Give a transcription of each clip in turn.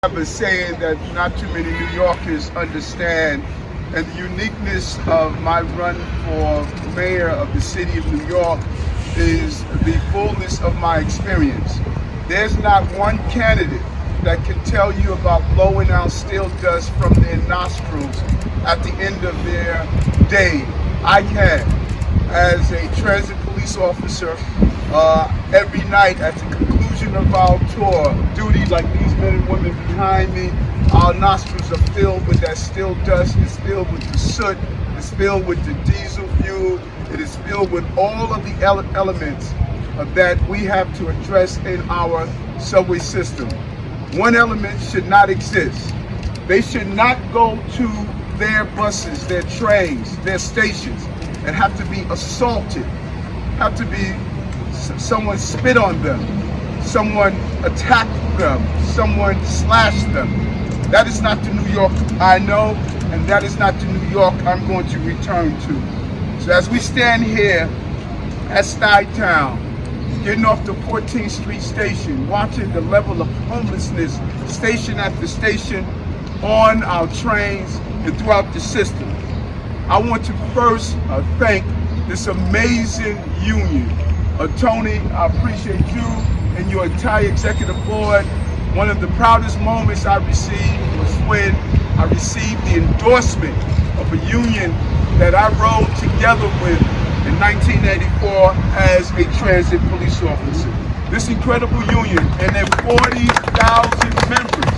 have a saying that not too many New Yorkers understand, and the uniqueness of my run for mayor of the city of New York is the fullness of my experience. There's not one candidate that can tell you about blowing out steel dust from their nostrils at the end of their day. I can, as a transit police officer, every night at the conclusion of our tour duty, like these men and women behind me, our nostrils are filled with that steel dust. It's filled with the soot. It's filled with the diesel fuel. It is filled with all of the elements that we have to address in our subway system. One element should not exist. They should not go to their buses, their trains, their stations, and have to be assaulted, have to be someone spit on them, someone attacked them, someone slashed them. That is not the New York I know, and that is not the New York I'm going to return to. So as we stand here at Stuytown, getting off the 14th Street station, watching the level of homelessness station after station on our trains and throughout the system, I want to first thank this amazing union. Tony, I appreciate you and your entire executive board. One of the proudest moments I received was when I received the endorsement of a union that I rode together with in 1984 as a transit police officer. This incredible union and their 40,000 members.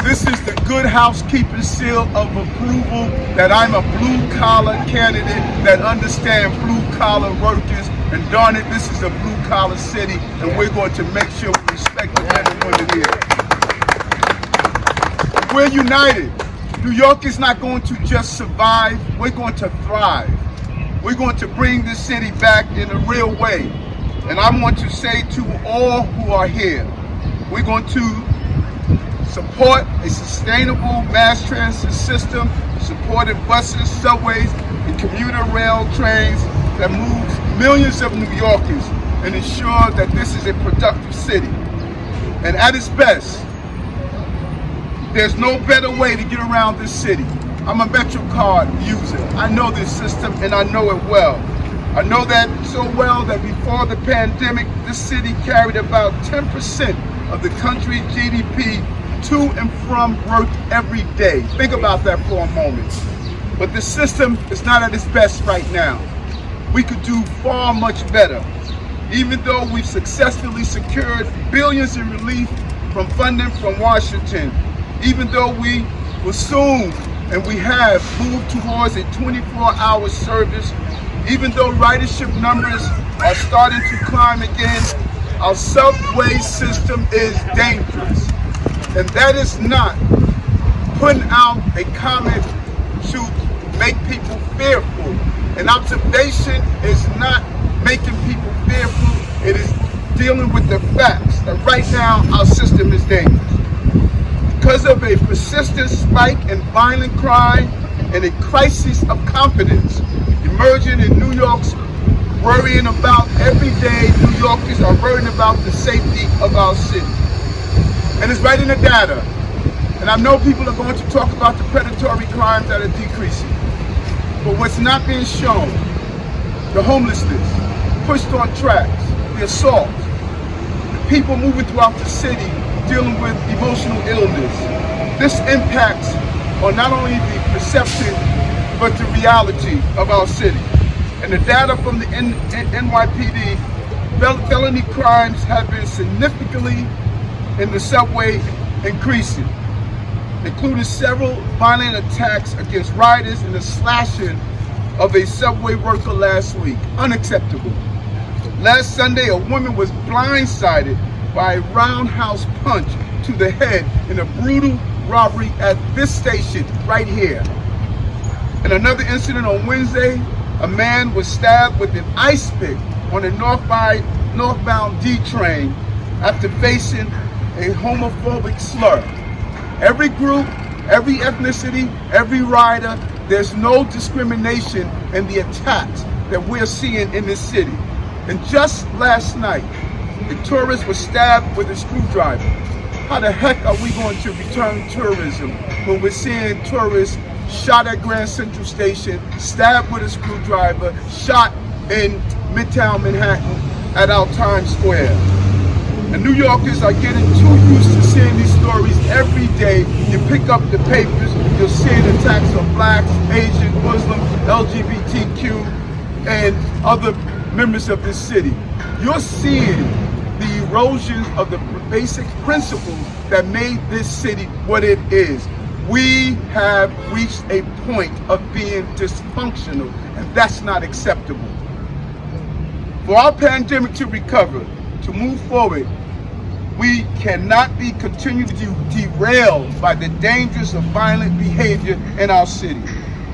This is the good housekeeping seal of approval that I'm a blue-collar candidate that understands blue-collar workers. And darn it, this is a blue-collar city, and we're going to make sure we respect the men and women here. We're united. New York is not going to just survive, we're going to thrive. We're going to bring this city back in a real way. And I want to say to all who are here, we're going to support a sustainable mass transit system, supporting buses, subways, and commuter rail trains that moves millions of New Yorkers and ensure that this is a productive city. And at its best, there's no better way to get around this city. I'm a MetroCard user. I know this system and I know it well. I know that so well that before the pandemic, this city carried about 10% of the country's GDP to and from work every day. Think about that for a moment. But the system is not at its best right now. We could do far much better. Even though we've successfully secured billions in relief from funding from Washington, even though we will soon, and we have, moved towards a 24-hour service, even though ridership numbers are starting to climb again, our subway system is dangerous. And that is not putting out a comment to make people fearful. An observation is not making people fearful. It is dealing with the facts that right now our system is dangerous. Because of a persistent spike in violent crime and a crisis of confidence emerging in New York's worrying about every day, New Yorkers are worrying about the safety of our city. And it's right in the data. And I know people are going to talk about the predatory crimes that are decreasing. But what's not being shown, the homelessness, pushed on tracks, the assault, the people moving throughout the city dealing with emotional illness. This impacts on not only the perception, but the reality of our city. And the data from the NYPD, felony crimes have been significantly in the subway increasing, including several violent attacks against riders and the slashing of a subway worker last week. Unacceptable. Last Sunday, a woman was blindsided by a roundhouse punch to the head in a brutal robbery at this station right here. In another incident on Wednesday, a man was stabbed with an ice pick on a northbound D train after facing a homophobic slur. Every group, every ethnicity, every rider, there's no discrimination in the attacks that we're seeing in this city. And just last night, A tourist was stabbed with a screwdriver. How the heck are we going to return tourism when we're seeing tourists shot at Grand Central Station, stabbed with a screwdriver, shot in Midtown Manhattan at our Times Square? And New Yorkers are getting too used to seeing these stories every day. You pick up the papers, you'll see attacks on blacks, Asian, Muslim, LGBTQ, and other members of this city. You're seeing the erosion of the basic principles that made this city what it is. We have reached a point of being dysfunctional, and that's not acceptable. For our pandemic to recover, to move forward, we cannot be continued to derailed by the dangers of violent behavior in our city.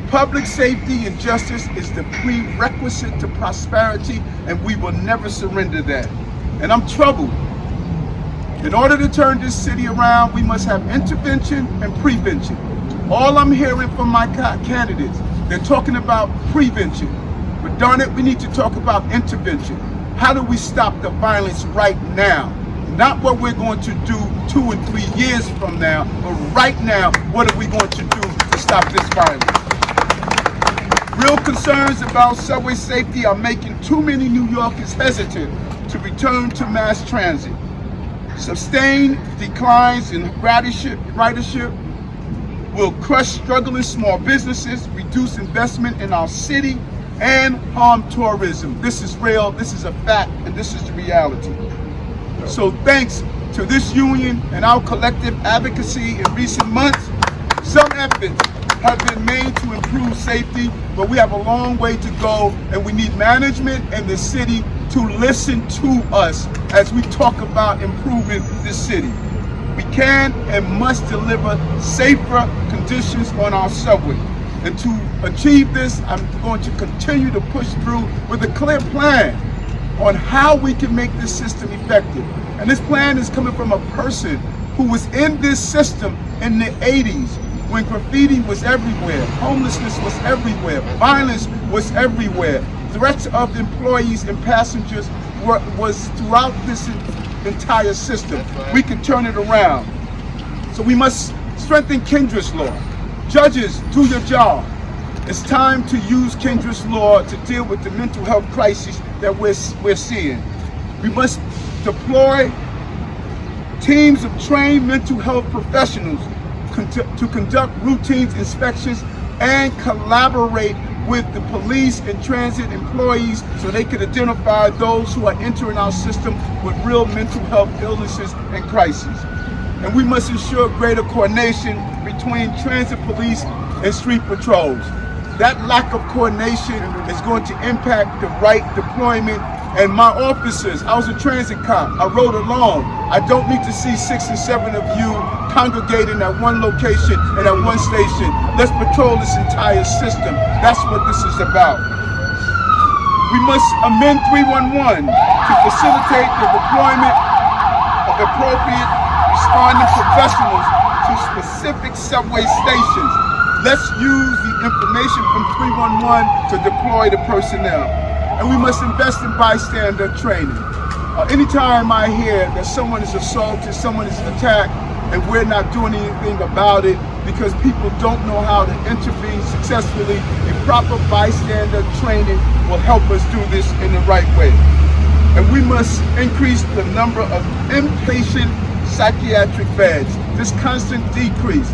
Public safety and justice is the prerequisite to prosperity, and we will never surrender that. And I'm troubled. In order to turn this city around, we must have intervention and prevention. All I'm hearing from my candidates, they're talking about prevention. But darn it, we need to talk about intervention. How do we stop the violence right now? Not what we're going to do 2 and 3 years from now, but right now, what are we going to do to stop this violence? Real concerns about subway safety are making too many New Yorkers hesitant to return to mass transit. Sustained declines in ridership will crush struggling small businesses, reduce investment in our city, and harm tourism. This is real, this is a fact, and this is the reality. So thanks to this union and our collective advocacy in recent months, some efforts have been made to improve safety, but we have a long way to go, and we need management and the city to listen to us as we talk about improving this city. We can and must deliver safer conditions on our subway. And to achieve this, I'm going to continue to push through with a clear plan on how we can make this system effective. And this plan is coming from a person who was in this system in the 80s when graffiti was everywhere, homelessness was everywhere, violence was everywhere, threats of employees and passengers was throughout this entire system. We can turn it around. So we must strengthen Kendra's law. Judges, do your job. It's time to use Kendra's law to deal with the mental health crisis that we're seeing. We must deploy teams of trained mental health professionals to conduct routine inspections and collaborate with the police and transit employees so they can identify those who are entering our system with real mental health illnesses and crises. And we must ensure greater coordination between transit police and street patrols. That lack of coordination is going to impact the right deployment. And my officers, I was a transit cop, I rode along. I don't need to see 6 and 7 of you congregating at one location and at one station. Let's patrol this entire system. That's what this is about. We must amend 311 to facilitate the deployment of appropriate responding professionals to specific subway stations. Let's use the information from 311 to deploy the personnel. And we must invest in bystander training. Anytime I hear that someone is assaulted, someone is attacked, and we're not doing anything about it because people don't know how to intervene successfully, a proper bystander training will help us do this in the right way. And we must increase the number of inpatient psychiatric beds, this constant decrease.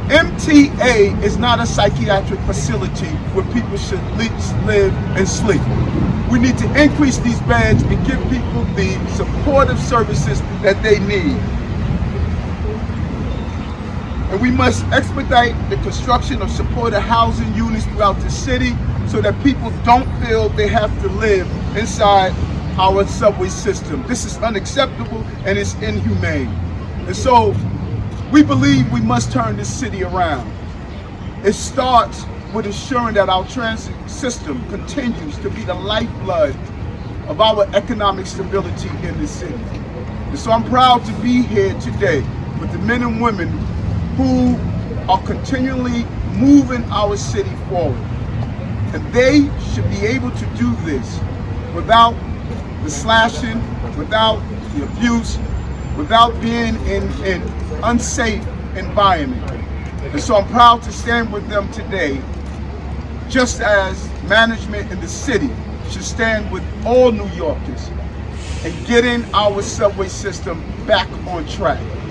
MTA is not a psychiatric facility where people should live and sleep. We need to increase these beds and give people the supportive services that they need. And we must expedite the construction of supportive housing units throughout the city so that people don't feel they have to live inside our subway system. This is unacceptable and it's inhumane. And so we believe we must turn this city around. It starts with ensuring that our transit system continues to be the lifeblood of our economic stability in this city. And so I'm proud to be here today with the men and women who are continually moving our city forward. And they should be able to do this without the slashing, without the abuse, without being in an unsafe environment. And so I'm proud to stand with them today, just as management in the city should stand with all New Yorkers in getting our subway system back on track.